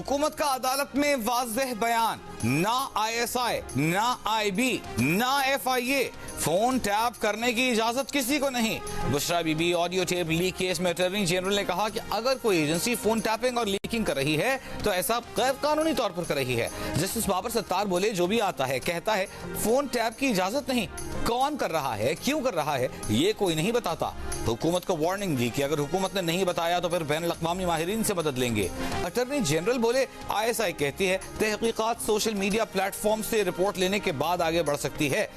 हुकूमत का अदालत में वाज़ेह बयान, ना ISI, ना IB, ना FIA, फोन टैप करने की इजाजत किसी को नहीं। Bushra Bibi audio tape leak case में अटॉर्नी जनरल ने कहा कि अगर कोई एजेंसी फोन टैपिंग और लीकिंग कर रही है तो ऐसा गैर कानूनी तौर पर कर रही है। जस्टिस बाबर सत्तार बोले, जो भी आता है कहता है फोन टैप की इजाजत नहीं, कौन कर रहा है, क्यों कर रहा है, ये कोई नहीं बताता। हुकूमत को वार्निंग दी कि अगर हुकूमत ने नहीं बताया तो फिर बैन अल-अक़वामी माहिरीन से मदद लेंगे। अटॉर्नी जनरल बोले, ISI कहती है तहकीकात सोशल मीडिया प्लेटफॉर्म से रिपोर्ट लेने के बाद आगे बढ़ सकती है।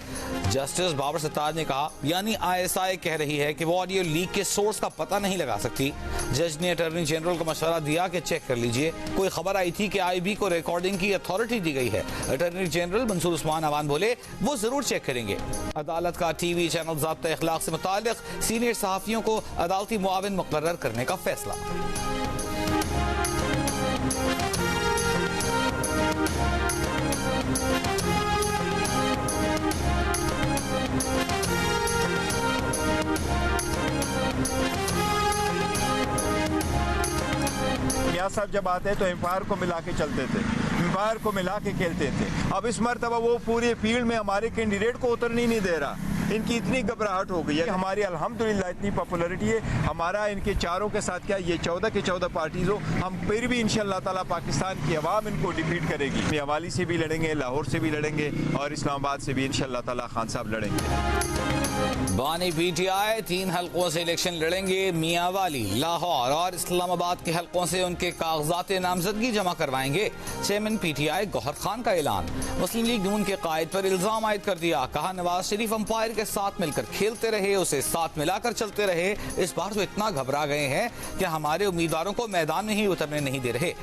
जस्टिस बाबर सत्तार ने कहा, यानी ISI कह रही है कि वो ऑडियो लीक के सोर्स का पता नहीं लगा सकती। जज ने अटॉर्नी जनरल को मशवरा दिया कि चेक कर लीजिए, कोई खबर आई थी कि IB को रिकॉर्डिंग की अथॉरिटी दी गई है। अटॉर्नी जनरल मंसूर उस्मान अवान बोले, वो जरूर चेक करेंगे। अदालत का TV चैनल ज़ाब्ता इखलाक से मुताल्लिक सीनियर सहाफ़ियों को अदालती मुआविन मुकर्रर करने का फैसला। मियां साहब जब आते तो एम्पायर को मिला के चलते थे, एम्पायर को मिला के खेलते थे। अब इस मरतबा वो पूरे फील्ड में हमारे कैंडिडेट को उतरने नहीं दे रहा। इनकी इतनी घबराहट हो गई है। हमारी अल्हम्दुलिल्लाह इतनी पॉपुलैरिटी है हमारा इनके चारों के साथ, क्या ये 14 के 14 पार्टीज हो, हम फिर भी इंशाअल्लाह ताला पाकिस्तान की अवाम इनको डिफीट करेगी। मियांवाली से भी लड़ेंगे, लाहौर से भी लड़ेंगे और इस्लामाबाद से भी इंशाअल्लाह ताला खान साहब लड़ेंगे। बानी PTI 3 हल्कों से इलेक्शन लड़ेंगे। मियांवाली, लाहौर और इस्लामाबाद के हल्कों से उनके कागजात नामजदगी जमा करवाएंगे। चेयरमैन PTI गौहर खान का ऐलान। मुस्लिम लीग नून के कायद पर इल्जाम आयद कर दिया, कहा नवाज शरीफ अंपायर के साथ मिलकर खेलते रहे, उसे साथ मिलाकर चलते रहे। इस बार तो इतना घबरा गए हैं कि हमारे उम्मीदवारों को मैदान में ही उतरने नहीं दे रहे,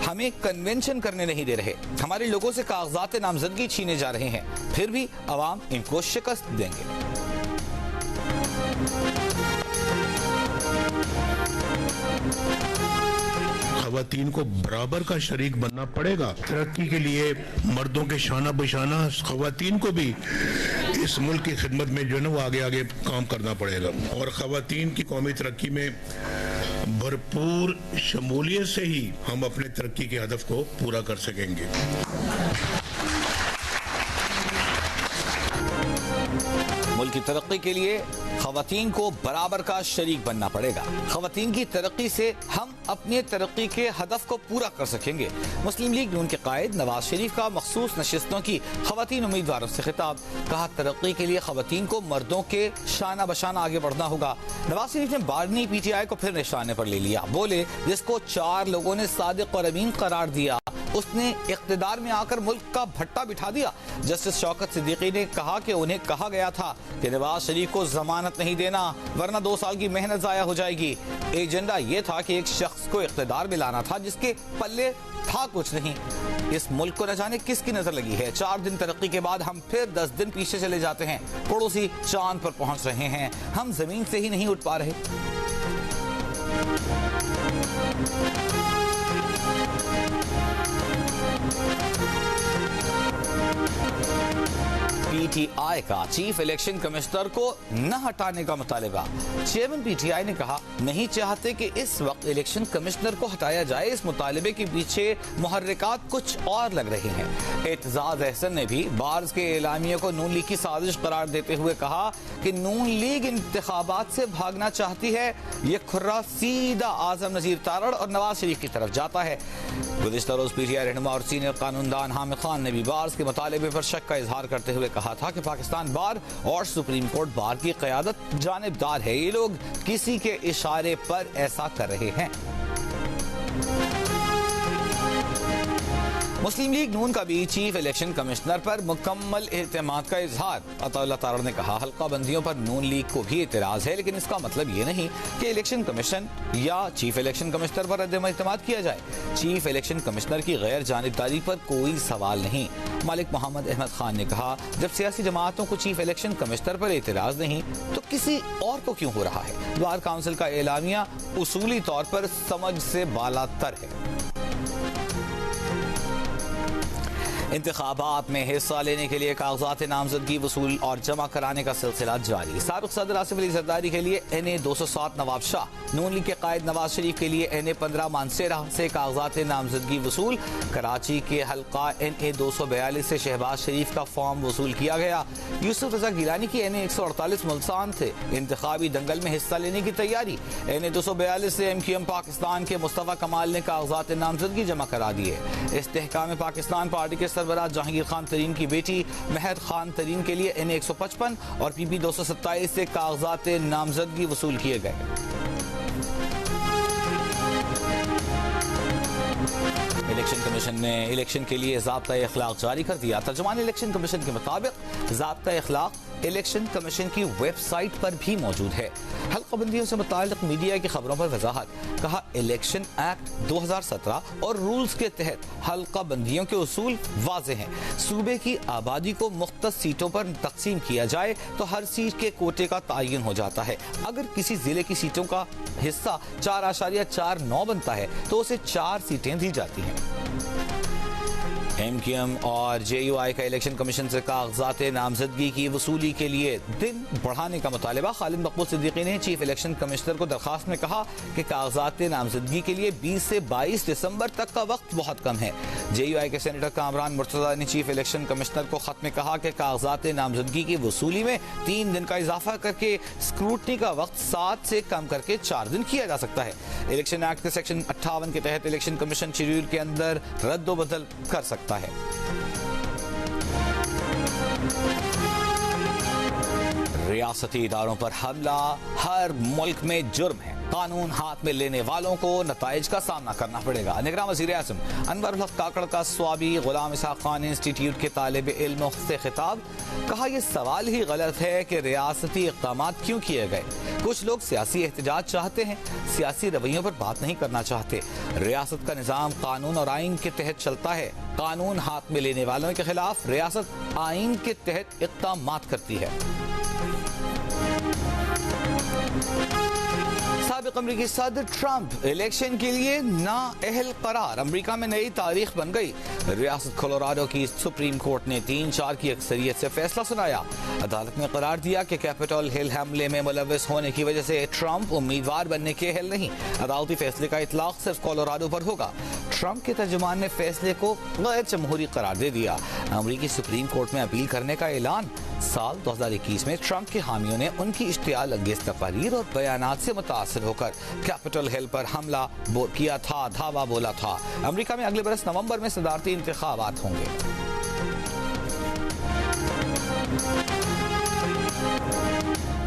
हमें कन्वेंशन करने नहीं दे रहे, हमारे लोगों से कागजात नामजदगी छीने जा रहे हैं, फिर भी अवाम इनको शिकस्त देंगे। खवातीन को बराबर का शरीक बनना पड़ेगा। तरक्की के लिए मर्दों के शाना बशाना खवातीन को भी इस मुल्क की खिदमत में जो है ना वो आगे आगे काम करना पड़ेगा और खवातीन की कौमी तरक्की में भरपूर शमूलियत से ही हम अपने तरक्की के हदफ को पूरा कर सकेंगे। मुल्क की तरक्की के लिए खवातीन को बराबर का शरीक बनना पड़ेगा। खवातीन की तरक्की से हम अपने तरक्की के हदफ को पूरा कर सकेंगे। मुस्लिम लीग नून के कायद नवाज शरीफ का मखसूस नशिस्तों की खवातीन उम्मीदवारों से खिताब। कहा, तरक्की के लिए खवातीन को मर्दों के शाना बशाना आगे बढ़ना होगा। नवाज शरीफ ने बारनी PTI को फिर निशाने पर ले लिया। बोले, जिसको 4 लोगों ने सादिक और अमीन करार दिया उसने इख्तिदार में आकर मुल्क का भट्टा बिठा दिया। जस्टिस शौकत सिद्दीकी ने कहा कि उन्हें कहा गया था कि नवाज शरीफ को जमानत नहीं देना वरना 2 साल की मेहनत जाया हो जाएगी। एजेंडा ये था कि एक शख्स को इख्तिदार में लाना था जिसके पल्ले था कुछ नहीं। इस मुल्क को न जाने किसकी नजर लगी है। 4 दिन तरक्की के बाद हम फिर 10 दिन पीछे चले जाते हैं। पड़ोसी चांद पर पहुंच रहे हैं, हम जमीन से ही नहीं उठ पा रहे। PTI का चीफ इलेक्शन कमिश्नर को न हटाने का मुतालिबा। चेयरमैन PTI ने कहा, नहीं चाहते कि इस वक्त इलेक्शन कमिश्नर को हटाया जाए। इस मुतालिबे के पीछे मुहर्रिकात कुछ और लग रहे हैं। एतजाज अहसन ने भी बार्स के एलामिया को नून लीग की साजिश करार देते हुए कहा कि नून लीग इंतखाबात से भागना चाहती है। ये खुर्रा सीधा आजम नजीर तारड़ और नवाज शरीफ की तरफ जाता है। गुज़िश्ता रोज PTI रहनुमा और सीनियर कानूनदान हामिद खान ने भी बार्स के मुतालिबे पर शक का इजहार करते हुए कहा था कि पाकिस्तान बार और सुप्रीम कोर्ट बार की क़यादत जानिबदार है। ये लोग किसी के इशारे पर ऐसा कर रहे हैं। मुस्लिम लीग नून का भी चीफ इलेक्शन कमिश्नर पर मुकम्मल एतमाद का इजहार। अताउल्लाह तारड़ ने कहा, हल्का बंदियों पर नून लीग को भी एतराज है, लेकिन इसका मतलब ये नहीं कि इलेक्शन कमीशन या चीफ इलेक्शन कमिश्नर पर अदम-ए-एतमाद किया जाए। चीफ इलेक्शन कमिश्नर की गैर जानिबदारी पर कोई सवाल नहीं। मालिक मोहम्मद अहमद खान ने कहा, जब सियासी जमातों को चीफ इलेक्शन कमिश्नर पर एतराज नहीं तो किसी और को क्यों हो रहा है। बार काउंसिल का एलामिया उसूली तौर पर समझ से बालातर है। इंतखाबात में हिस्सा लेने के लिए कागजात नामजदगी वसूल और जमा कराने का सिलसिला जारी। साबिक सदर आसिफ अली जरदारी के लिए NA 207 नवाब शाह, नून लीग के कायद नवाज शरीफ के लिए NA 15 मानसेरा से कागजात नामजदगी वसूल। कराची के हल्का NA 242 से शहबाज शरीफ का फॉर्म वसूल किया गया। यूसुफ रजा गिलानी की NA 148 मुल्तान थे इंतखाबी दंगल में हिस्सा लेने की तैयारी। NA 242 से MQM पाकिस्तान के मुस्तफा कमाल ने कागजात नामजदगी जमा करा दिए। इस्तेहकाम पाकिस्तान पार्टी के सरबराह जहांगीर खान तरीन की बेटी महर खान तरीन के लिए NA 155 और PP 227 से कागजात नामजदगी वसूल किए गए। इलेक्शन कमीशन ने इलेक्शन के लिए ज़ाब्ता इखलाक जारी कर दिया। तर्जुमान इलेक्शन कमीशन के मुताबिक ज़ाब्ता इखलाक इलेक्शन कमीशन की वेबसाइट पर भी मौजूद है। हल्काबंदियों से मुताल्लिक मीडिया की खबरों पर वजाहत। कहा, इलेक्शन एक्ट 2017 और रूल्स के तहत हल्का बंदियों के उसूल वाज़ेह हैं। सूबे की आबादी को मुख्तलिफ सीटों पर तकसीम किया जाए तो हर सीट के कोटे का तयन हो जाता है। अगर किसी जिले की सीटों का हिस्सा 4.49 बनता है तो उसे 4 सीटें दी जाती हैं। MQM और JUI का इलेक्शन कमीशन से कागजात नामजदगी की वसूली के लिए दिन बढ़ाने का मुतालिबा। खालिद मकबूल सिद्दीकी ने चीफ इलेक्शन कमिश्नर को दरखास्त में कहा कि कागजात नामजदगी के लिए 20 से 22 दिसंबर तक का वक्त बहुत कम है। JUI के सेनेटर कामरान मुर्तज़ा ने चीफ इलेक्शन कमिश्नर को खत में कहा कि कागजात नामजदगी की वसूली में 3 दिन का इजाफा करके स्क्रूटनी का वक्त 7 से कम करके 4 दिन किया जा सकता है। इलेक्शन एक्ट के सेक्शन 58 के तहत इलेक्शन कमीशन शेड्यूल के अंदर रद्दोबदल कर सकता है। रियासती इदारों पर हमला हर मुल्क में जुर्म है। कानून हाथ में लेने वालों को नताइज का सामना करना पड़ेगा। निगरान वज़ीर आज़म अनवर हक काकड़ का स्वाबी गुलाम इसहाक़ खान इंस्टीट्यूट के तालिब इल्मों से खिताब। कहा, यह सवाल ही गलत है कि रियासती इक़दामात क्यों किए गए। कुछ लोग सियासी एहतजाज चाहते हैं, सियासी रवैयों पर बात नहीं करना चाहते। रियासत का निज़ाम कानून और आइन के तहत चलता है। कानून हाथ में लेने वालों के खिलाफ रियासत आइन के तहत इक़दामात करती है। साबिक अमरीकी सदर ट्रंप इलेक्शन के लिए नाअहल करार। अमरीका में नई तारीख बन गई। रियासत कोलोराडो की सुप्रीम कोर्ट ने 3-4 की अक्सरियत से फैसला सुनाया। अदालत ने करार दिया कि कैपिटल हिल हमले में मुलव्वस होने की वजह से ट्रंप उम्मीदवार बनने के अहल नहीं। अदालती फैसले का इतलाक सिर्फ कोलोराडो पर होगा। ट्रंप के तर्जुमान ने फैसले को गैर जमहूरी करार दे दिया। अमरीकी सुप्रीम कोर्ट में अपील करने का ऐलान। साल 2021 में ट्रंप के हामियों ने उनकी इश्तियाल अंगेज तकारीर और बयानात से मुतासर होकर कैपिटल हिल पर हमला किया था, धावा बोला था। अमरीका में अगले बरस नवंबर में सदारती इंतखाबात होंगे।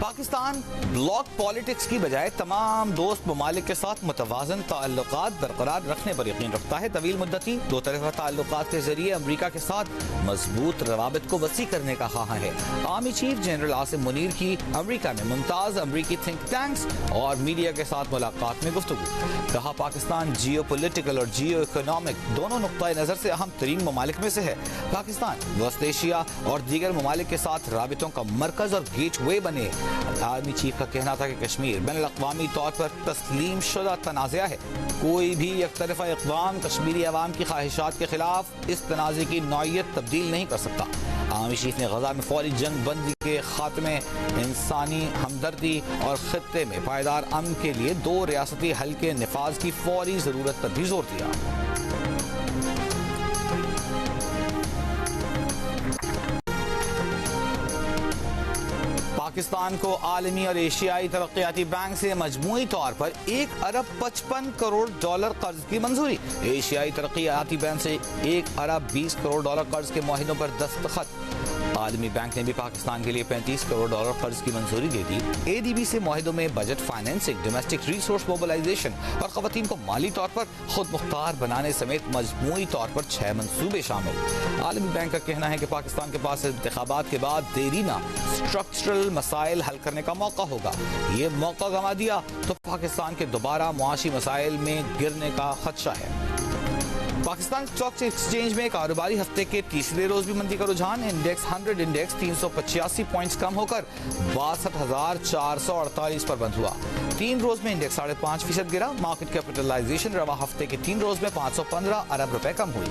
पाकिस्तान ब्लॉक पॉलिटिक्स की बजाय तमाम दोस्त ममालिक के साथ मुतवाज़न ताल्लुकात बरकरार रखने पर यकीन रखता है। तवील मुद्दती दो तरफ़ा ताल्लुकात के जरिए अमरीका के साथ मजबूत रवाबित को वसी करने का ख्वाह है। Army chief general Asim Munir की अमरीका में मुमताज़ अमरीकी थिंक टैंक्स और मीडिया के साथ मुलाकात में गुफ्तगू। कहा, पाकिस्तान जियो पोलिटिकल और जियो इकोनॉमिक दोनों नुक्ता नज़र से अहम तरीन ममालिक में से है। पाकिस्तान वस्त एशिया और दीगर ममालिक के साथ राबितों का मरकज और गेट वे बने। आर्मी चीफ का कहना था कि कश्मीर बैनुल-अक़वामी तौर पर तस्लीम शुदा तनाज़ा है। कोई भी एक तरफ़ा इक़दाम कश्मीरी अवाम की ख्वाहिशात के खिलाफ इस तनाज़े की नौइयत तब्दील नहीं कर सकता। आर्मी चीफ ने गजा में फौरी जंग बंदी के खात्मे, इंसानी हमदर्दी और खित्ते में पायदार अमन के लिए 2 रियासती हल के निफाज की फौरी ज़रूरत पर भी जोर दिया। पाकिस्तान को आलमी और एशियाई तरक्याती बैंक से मजमूई तौर पर $1 अरब 55 करोड़ कर्ज की मंजूरी। एशियाई तरक्याती बैंक से $1 अरब 20 करोड़ कर्ज के मुआहिदों पर दस्तखत। आलमी बैंक ने भी पाकिस्तान के लिए $35 करोड़ कर्ज की मंजूरी दे दी। ADB से मुआहिदों में budget financing, domestic resource mobilisation और खवातीन को माली तौर पर खुद मुख्तार बनाने समेत मजमूई तौर पर 6 मंसूबे शामिल। आलमी बैंक का कहना है कि पाकिस्तान के पास इंतखाबात के बाद देरीना स्ट्रक्चरल मसाइल हल करने का मौका होगा। ये मौका गंवा दिया तो पाकिस्तान के दोबारा मुआशी मसाइल में गिरने का खदशा है। पाकिस्तान स्टॉक एक्सचेंज में कारोबारी हफ्ते के तीसरे रोज भी मंदी का रुझान। इंडेक्स 100 इंडेक्स 385 पॉइंट्स कम होकर 62,448 पर बंद हुआ। 3 रोज में इंडेक्स 5.5% गिरा। मार्केट कैपिटलाइजेशन रवा हफ्ते के 3 रोज में 515 अरब रुपए कम हुई।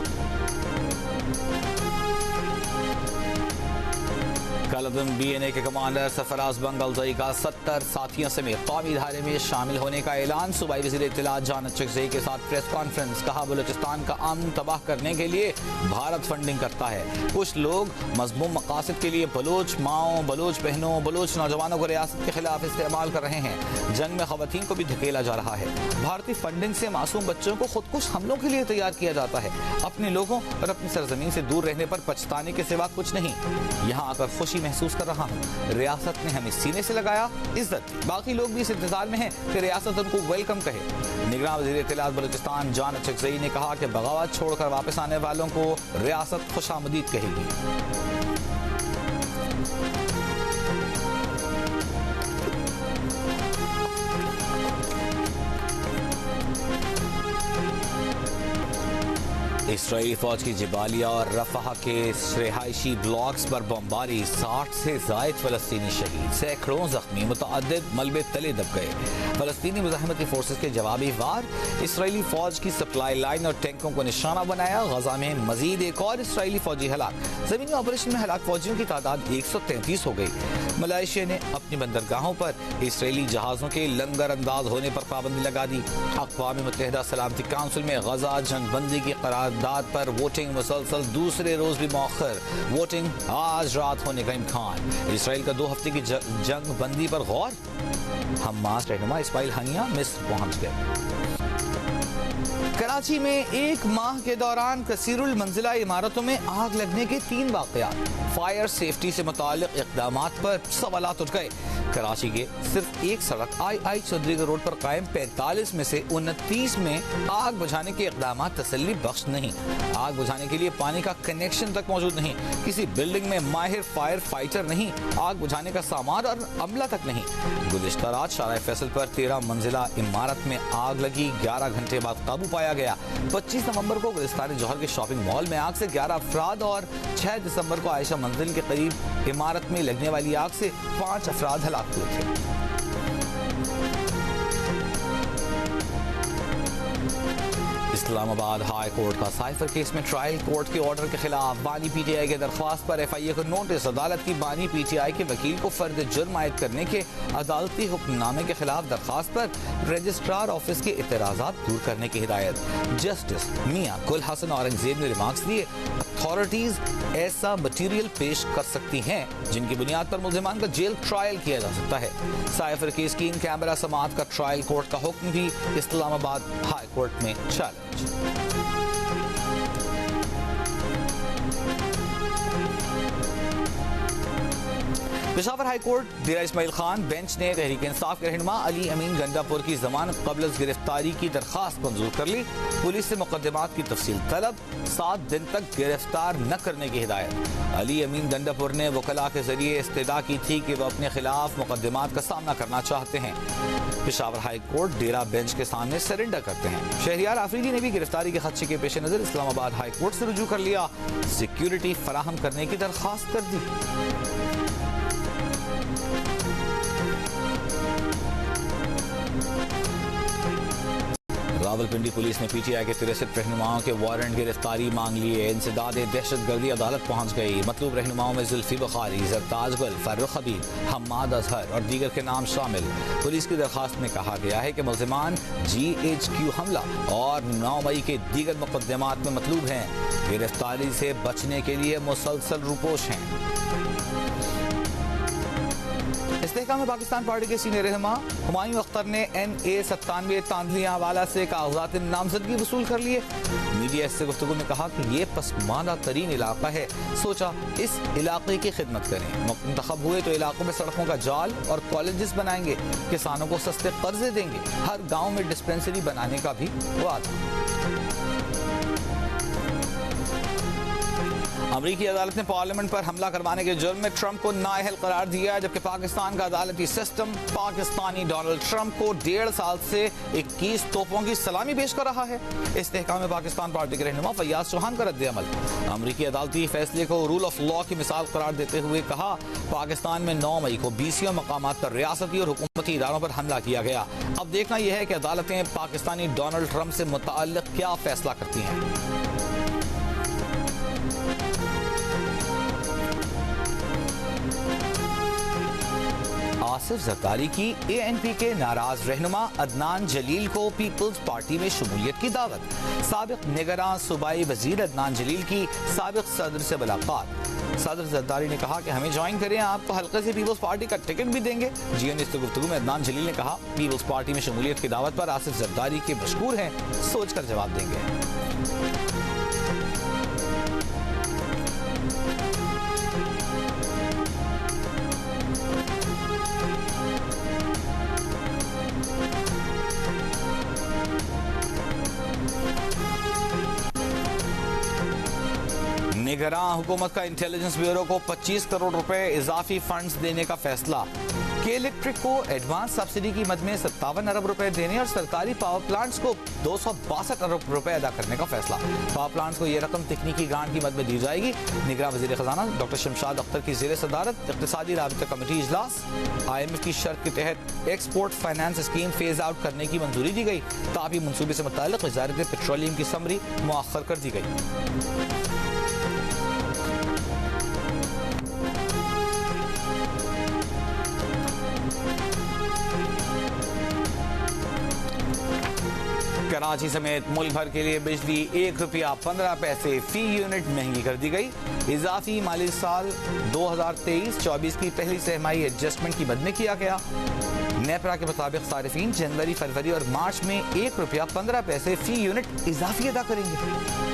कल BNA के कमांडर सरफराज बंगलजई का 70 साथियों समेत कौमी धारे में शामिल होने का ऐलान। सूबाई वज़ीर इत्तलात जान चकज़ई के साथ प्रेस कॉन्फ्रेंस। कहा बलूचिस्तान का अमन तबाह करने के लिए भारत फंडिंग करता है। कुछ लोग मज़मूम मकासद के लिए बलोच माओं, बलोच बहनों, बलोच नौजवानों को रियासत के खिलाफ इस्तेमाल कर रहे हैं। जंग में ख़वातीन को भी धकेला जा रहा है। भारतीय फंडिंग से मासूम बच्चों को खुदकुश हमलों के लिए तैयार किया जाता है। अपने लोगों और अपनी सरजमीन से दूर रहने पर पछताने के सिवा कुछ नहीं। यहाँ आकर खुशी महसूस कर रहा हूँ। रियासत ने हमें सीने से लगाया, इज्जत दी। बाकी लोग भी इस इंतजार में हैं कि रियासत उनको वेलकम कहे। निगरान वज़ीर इत्तलात बलूचिस्तान जान चकज़ई ने कहा कि बगावत छोड़कर वापस आने वालों को रियासत खुशामदीद कहेगी। इसराइली फौज की जबालिया और रफाह के रिहायशी ब्लॉक्स पर बमबारी। 60 से ज़ायद फलस्तीनी शहीद, सैकड़ों जख्मी, मुतअद्दिद मलबे तले दब गए। फलस्तीनी मुजाहिमती फोर्सेस के जवाबी वार। इसराइली फौज की सप्लाई लाइन और टैंकों को निशाना बनाया। गजा में मजीद एक और इसराइली फौजी हलाक। जमीनी ऑपरेशन में हलाक फौजियों की तादाद 133 हो गई। मलेशिया ने अपनी बंदरगाहों पर इसराइली जहाज़ों के लंगर अंदाज होने पर पाबंदी लगा दी। अक़वाम मुत्तहिदा सलामती काउंसिल में गजा जंगबंदी की करारदाद पर वोटिंग मुसलसल दूसरे रोज भी मौखर। वोटिंग आज रात होने का इम्कान। इसराइल का 2 हफ्ते की जंग बंदी पर गौर। हमास रहनुमा इस्माइल हनिया मिस्र पहुंच गए। कराची में 1 माह के दौरान कसीरुल मंजिला इमारतों में आग लगने के 3 वाक़यात। फायर सेफ्टी से मुताल्लिक़ इक़दामात पर सवालात उठ गए। कराची के सिर्फ एक सड़क आई चौधरी रोड पर कायम 45 में से 29 में आग बुझाने के इक़दामात तसल्ली बख्श नहीं। आग बुझाने के लिए पानी का कनेक्शन तक मौजूद नहीं। किसी बिल्डिंग में माहिर फायर फाइटर नहीं। आग बुझाने का सामान और अमला तक नहीं। गुज़िश्ता रात शारा फैसल पर 13 मंजिला इमारत में आग लगी। 11 घंटे बाद काबू पाया गया। 25 नवंबर को गुलिस्तान जौहर के शॉपिंग मॉल में आग से 11 अफराद और 6 दिसंबर को आयशा मंजिल के करीब इमारत में लगने वाली आग से 5 अफराद हलाक हुए थे। इस्लामाबाद हाई कोर्ट का साइफर केस में ट्रायल कोर्ट के ऑर्डर के खिलाफ बानी PTI के दरख्वास्त पर FIA को नोटिस। अदालत की बानी PTI के वकील को फर्द जुर्म आयद करने के अदालती हुक्मनामे के खिलाफ दरख्वास्त पर रजिस्ट्रार ऑफिस के इतराजात दूर करने की हिदायत। जस्टिस मियां कुल हसन औरंगजेब ने रिमार्क्स दिए, अथॉरिटीज ऐसा मटीरियल पेश कर सकती हैं जिनकी बुनियाद पर मुल्जिमान का जेल ट्रायल किया जा सकता है। साइफर केस की इन कैमरा समाअत का ट्रायल कोर्ट का हुक्म भी इस्लामाबाद हाई कोर्ट में चैलेंज। पेशावर हाई कोर्ट डेरा इस्माइल खान बेंच ने तहरीक इंसाफ के रहनुमा अली अमीन गंडापुर की जमानत कबल गिरफ्तारी की दरख्वास्त मंजूर कर ली। पुलिस से मुकदमात की तफसील तलब। 7 दिन तक गिरफ्तार न करने की हिदायत। अली अमीन गंडापुर ने वकला के जरिए इस्तदा की थी कि वह अपने खिलाफ मुकदमात का सामना करना चाहते हैं। पेशावर हाई कोर्ट डेरा बेंच के सामने सरेंडर करते हैं। शहरियार आफरीदी ने भी गिरफ्तारी के खदशे के पेश नजर इस्लामाबाद हाई कोर्ट से रुजू कर लिया। सिक्योरिटी फराहम करने की दरख्वास्त कर दी। रावलपिंडी पुलिस ने PTI के 63 रहनुमाओं के वारंट गिरफ्तारी मांग लिए। इंसदाद दहशतगर्दी अदालत पहुंच गई। मतलूब रहनुमाओं में जुल्फी बुखारी, जरताज गुल, फारूक हबीब, हम्माद अजहर और दीगर के नाम शामिल। पुलिस की दरखास्त में कहा गया है कि मुल्जिमान GHQ हमला और 9 मई के दीगर मुकदमात में मतलूब हैं। गिरफ्तारी से बचने के लिए मुसलसल रुपोश हैं। इस्तेहकाम में पाकिस्तान पार्टी के सीनियर रहनुमा हुमायूं अख्तर ने NA-97 तांदलिया हवाला से कागजात नामजदगी वसूल कर लिए। मीडिया से गुफ्तगू में कहा कि ये पसमानदा तरीन इलाका है। सोचा इस इलाके की खिदमत करें। मुंतखब हुए तो इलाकों में सड़कों का जाल और कॉलेजेस बनाएंगे। किसानों को सस्ते कर्जे देंगे। हर गाँव में डिस्पेंसरी बनाने का भी वादा। अमरीकी अदालत ने पार्लियामेंट पर हमला करवाने के जुर्म में ट्रंप को नाअहल करार दिया, जबकि पाकिस्तान का अदालती सिस्टम पाकिस्तानी डोनाल्ड ट्रंप को 1.5 साल से 21 तोपों की सलामी पेश कर रहा है। इस्तेहकाम में पाकिस्तान पार्टी के रहनुमा फैयाज चौहान का रद्द-ए-अमल। अमरीकी अदालती फैसले को रूल ऑफ लॉ की मिसाल करार देते हुए कहा, पाकिस्तान में 9 मई को 20 मकामात पर रियासती और हुकूमती इदारों पर हमला किया गया। अब देखना यह है कि अदालतें पाकिस्तानी डोनाल्ड ट्रंप से मुताल्लिक क्या फैसला करती हैं। आसिफ जरदारी की ANP के नाराज रहनुमा अदनान जलील को पीपल्स पार्टी में शमूलियत की दावत। साबिक निगरान सूबाई वजीर अदनान जलील की साबिक सदर से मुलाकात। सदर जरदारी ने कहा कि हमें ज्वाइन करें, आपको हल्के से पीपल्स पार्टी का टिकट भी देंगे। GN से गुफ्तगू में अदनान जलील ने कहा पीपल्स पार्टी में शमूलियत की दावत पर आसिफ जरदारी के मशकूर हैं, सोचकर जवाब देंगे। निगरान हुकूमत का इंटेलिजेंस ब्यूरो को 25 करोड़ रुपए इजाफी फंड्स देने का फैसला। के इलेक्ट्रिक को एडवांस सब्सिडी की मद में 57 अरब रुपए देने और सरकारी पावर प्लांट्स को 262 अरब रुपए अदा करने का फैसला। पावर प्लांट्स को यह रकम तकनीकी ग्रांट की मद में दी जाएगी। निगरान वजीर खजाना डॉक्टर शमशाद अख्तर की ज़ेर सदारत इक़्तिसादी राबिता कमेटी इजलास। IMF की शर्त के तहत export finance scheme phase out करने की मंजूरी दी गई। ताबी मंसूबे से मुताल्लिक़ वज़ारत पेट्रोलियम की समरी मुअख्खर कर दी गई। कराची समेत मुल्क भर के लिए बिजली ₹1.15 फी यूनिट महंगी कर दी गई। इजाफी माली साल 2023-24 की पहली सहमाही एडजस्टमेंट की मद में किया गया। नेपरा के मुताबिक सारिफीन जनवरी, फरवरी और मार्च में ₹1.15 फी यूनिट इजाफी अदा करेंगे।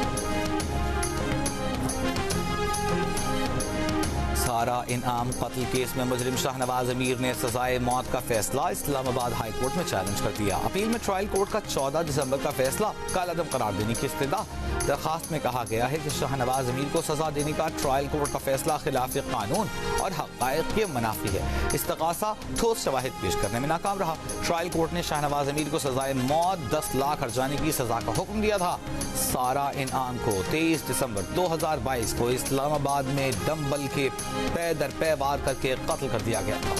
सारा इनाम कत्ल केस में मुजरिम शाहनवाज अमीर ने सजाए मौत का फैसला इस्लामाबाद हाई कोर्ट में चैलेंज कर दिया। अपील में ट्रायल कोर्ट का 14 दिसंबर का फैसला कालअदम करार देने की इस्तदा। दरखास्त में कहा गया है कि शाहनवाज अमीर को सजा देने का ट्रायल कोर्ट का फैसला खिलाफ कानून और हक़ाइक़ के मुनाफी है। इस्तग़ासा ठोस शवाहिद पेश करने में नाकाम रहा। ट्रायल कोर्ट ने शाहनवाज अमीर को सजाए मौत 10 लाख हर्जाने की सजा का हुक्म दिया था। सारा इनाम को 23 दिसंबर 2022 को इस्लामाबाद में डंबल के पै दर पै वार करके कत्ल कर दिया गया था।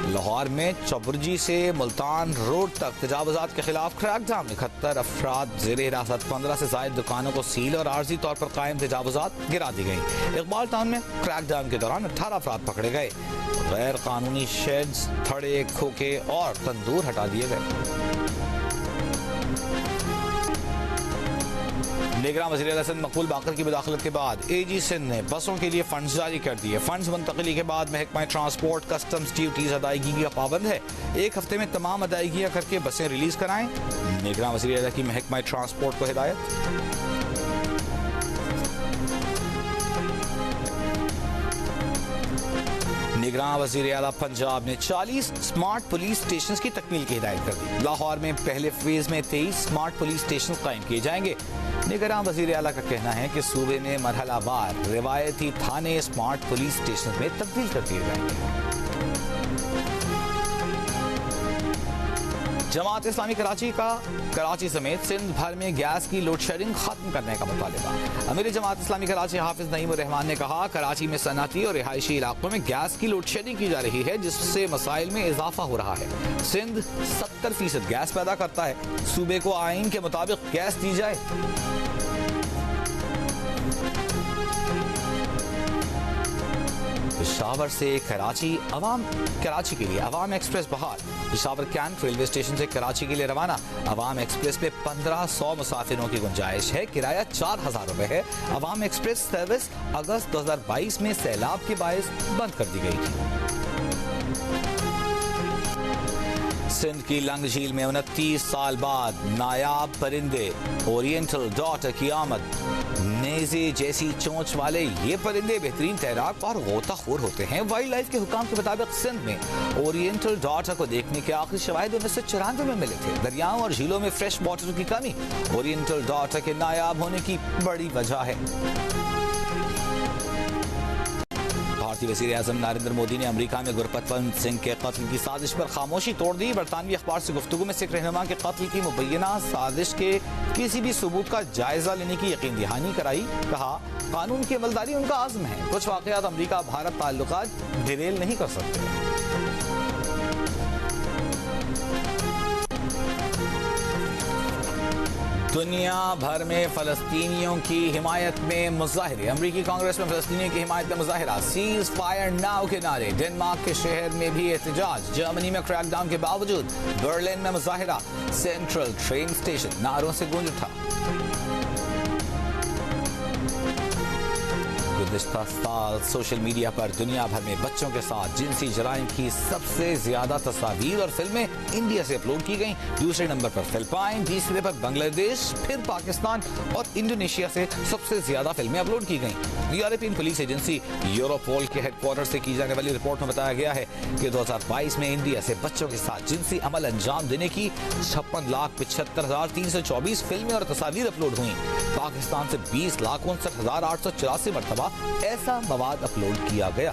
लाहौर में चबुर्जी से मुल्तान रोड तक तजावुजात के खिलाफ क्रैकडाउन। 71 अफराद जेर हिरासत, 15 से ज्यादा दुकानों को सील और आर्जी तौर पर कायम तजावुजात गिरा दी गई। इकबाल टाउन में क्रैकडाउन के दौरान 18 अफराद पकड़े गए। गैर कानूनी शेड्स, थड़े, खोखे और तंदूर हटा दिए गए। निगरान वज़ीर आला सिंध मकबूल बाकर की मुदाखलत के बाद AG सिंध ने बसों के लिए फंड्स जारी कर दिए। फंड्स मुंतकली के बाद महकमा ट्रांसपोर्ट कस्टम्स ड्यूटीज अदायगी का पाबंद है। एक हफ्ते में तमाम अदायगियां करके बसें रिलीज कराएं। निगरान वज़ीर आला की महकमा ट्रांसपोर्ट को हिदायत। निगरान वज़ीर आला पंजाब ने 40 स्मार्ट पुलिस स्टेशन की तकमील की हिदायत कर दी। लाहौर में पहले फेज में 23 स्मार्ट पुलिस स्टेशन कायम किए जाएंगे। निगरान वज़ीर आला का कहना है कि सूबे में मरहलावार रिवायती थाने स्मार्ट पुलिस स्टेशन में तब्दील कर दिए जाएंगे। जमात इस्लामी कराची का कराची समेत सिंध भर में गैस की लोड शेडिंग खत्म करने का मुतालिबा। अमीर जमात इस्लामी कराची हाफिज नईम रहमान ने कहा कराची में सनअती और रिहायशी इलाकों में गैस की लोड शेडिंग की जा रही है, जिससे मसाइल में इजाफा हो रहा है। सिंध 70% गैस पैदा करता है। सूबे को आईन के मुताबिक गैस दी जाए। पेशावर से कराची के लिए अवाम एक्सप्रेस बहाल। पेशावर कैंट रेलवे स्टेशन से कराची के लिए रवाना। अवाम एक्सप्रेस में 1500 मुसाफिरों की गुंजाइश है। किराया 4000 रुपए है। अवाम एक्सप्रेस सर्विस अगस्त 2022 में सैलाब के बायस बंद कर दी गई थी। सिंध की लंग झील में 29 साल बाद नायाब परिंदे ओरिएंटल डॉटर की आमद। नेज़े जैसी चोंच वाले ये परिंदे बेहतरीन तैराक और गोताखोर होते हैं। वाइल्ड लाइफ के हुकाम के मुताबिक सिंध में ओरिएंटल डॉटर को देखने के आखिरी शवाहिद 1994 में मिले थे। दरियाओं और झीलों में फ्रेश वाटर की कमी ओरिएंटल डॉटर के नायाब होने की बड़ी वजह है। भारतीय वज़ीर आज़म नरेंद्र मोदी ने अमेरिका में गुरपतवंत सिंह के कत्ल की साजिश पर खामोशी तोड़ दी। बरतानवी अखबार से गुफ्तगू में सिख रहनुमा के कत्ल की मुबैना साजिश के किसी भी सबूत का जायजा लेने की यकीन दहानी कराई। कहा कानून की अमलदारी उनका आज़म है। कुछ वाक़यात अमेरिका भारत ताल्लुकात डिरेल नहीं कर सकते। दुनिया भर में फलस्तीनियों की हिमायत में मुजाहरे। अमरीकी कांग्रेस में फलस्तीनियों की हिमायत में मुजाहरा। सीज फायर नाउ के नारे। डेनमार्क के शहर में भी एहतजाज। जर्मनी में क्रैकडाउन के बावजूद बर्लिन में मुजाहरा। सेंट्रल ट्रेन स्टेशन नारों से गूंज उठा। गुज़िश्ता साल सोशल मीडिया पर दुनिया भर में बच्चों के साथ जिनसी जराइम की सबसे ज्यादा तस्वीर और फिल्में इंडिया से अपलोड की गईं। दूसरे नंबर पर फिलिपाइन, तीसरे पर बांग्लादेश, फिर पाकिस्तान और इंडोनेशिया से सबसे ज्यादा फिल्में अपलोड की गईं। यूरोपियन पुलिस एजेंसी यूरोपोल के हेडक्वार्टर से की जाने वाली रिपोर्ट में बताया गया है कि 2022 में इंडिया से बच्चों के साथ जिनसी अमल अंजाम देने की 56,75,324 फिल्में और तस्वीर अपलोड हुई। पाकिस्तान से 20,59,884 मरतबा ऐसा मवाद अपलोड किया गया।